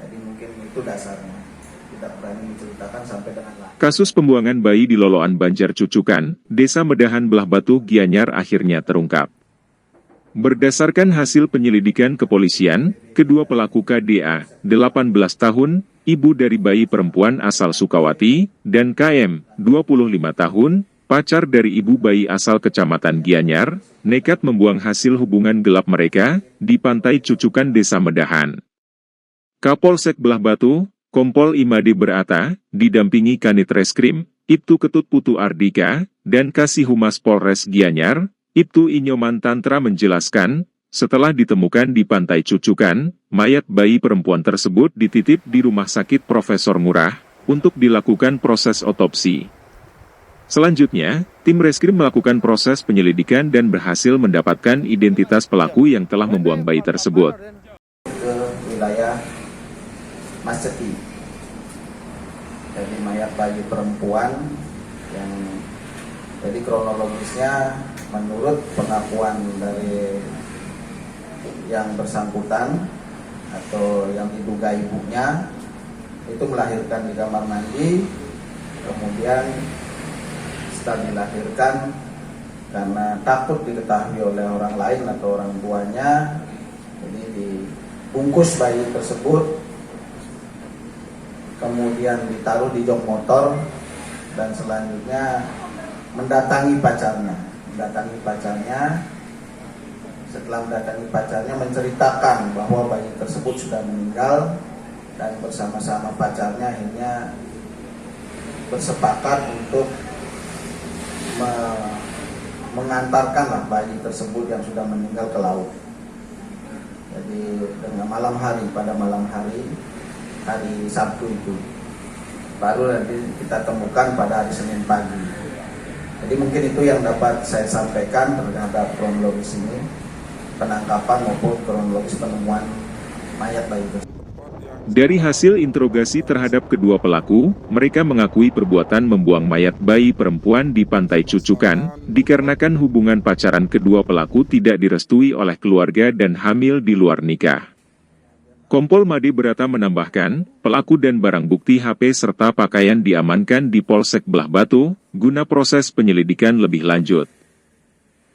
Jadi mungkin itu dasarnya. Tidak berani menceritakan sampai dengan lah. Kasus pembuangan bayi di Loloan Banjar Cucukan, Desa Medahan Belah Batu Gianyar akhirnya terungkap. Berdasarkan hasil penyelidikan kepolisian, kedua pelaku KDA, 18 tahun, ibu dari bayi perempuan asal Sukawati, dan KM, 25 tahun, pacar dari ibu bayi asal Kecamatan Gianyar, nekat membuang hasil hubungan gelap mereka di Pantai Cucukan Desa Medahan. Kapolsek Belah Batu, Kompol Imade Berata, didampingi Kanit Reskrim, Ibtu Ketut Putu Ardika, dan Kasih Humas Polres Gianyar, Ibtu Inyoman Tantra menjelaskan, setelah ditemukan di Pantai Cucukan, mayat bayi perempuan tersebut dititip di Rumah Sakit Profesor Ngurah, untuk dilakukan proses otopsi. Selanjutnya, tim reskrim melakukan proses penyelidikan dan berhasil mendapatkan identitas pelaku yang telah membuang bayi tersebut. Ke wilayah Masjeti. Jadi mayat bayi perempuan yang jadi kronologisnya menurut pengakuan dari yang bersangkutan atau yang diduga ibunya itu melahirkan di kamar mandi, kemudian setelah dilahirkan karena takut diketahui oleh orang lain atau orang tuanya, jadi dibungkus bayi tersebut, kemudian ditaruh di jok motor dan selanjutnya mendatangi pacarnya. Setelah mendatangi pacarnya menceritakan bahwa bayi tersebut sudah meninggal dan bersama-sama pacarnya akhirnya bersepakat untuk mengantarkanlah bayi tersebut yang sudah meninggal ke laut. Jadi pada malam hari Sabtu itu baru nanti kita temukan pada hari Senin pagi. Jadi mungkin itu yang dapat saya sampaikan terhadap kronologis ini, penangkapan maupun kronologis penemuan mayat bayi tersebut. Dari hasil interogasi terhadap kedua pelaku, mereka mengakui perbuatan membuang mayat bayi perempuan di Pantai Cucukan, dikarenakan hubungan pacaran kedua pelaku tidak direstui oleh keluarga dan hamil di luar nikah. Kompol Made Berata menambahkan, pelaku dan barang bukti HP serta pakaian diamankan di Polsek Belah Batu, guna proses penyelidikan lebih lanjut.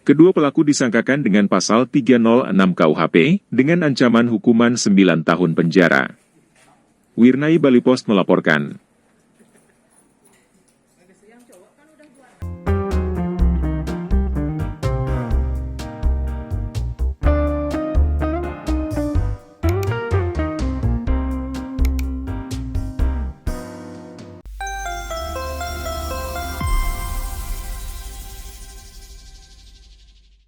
Kedua pelaku disangkakan dengan pasal 306 KUHP, dengan ancaman hukuman 9 tahun penjara. Wirnai Bali Post melaporkan.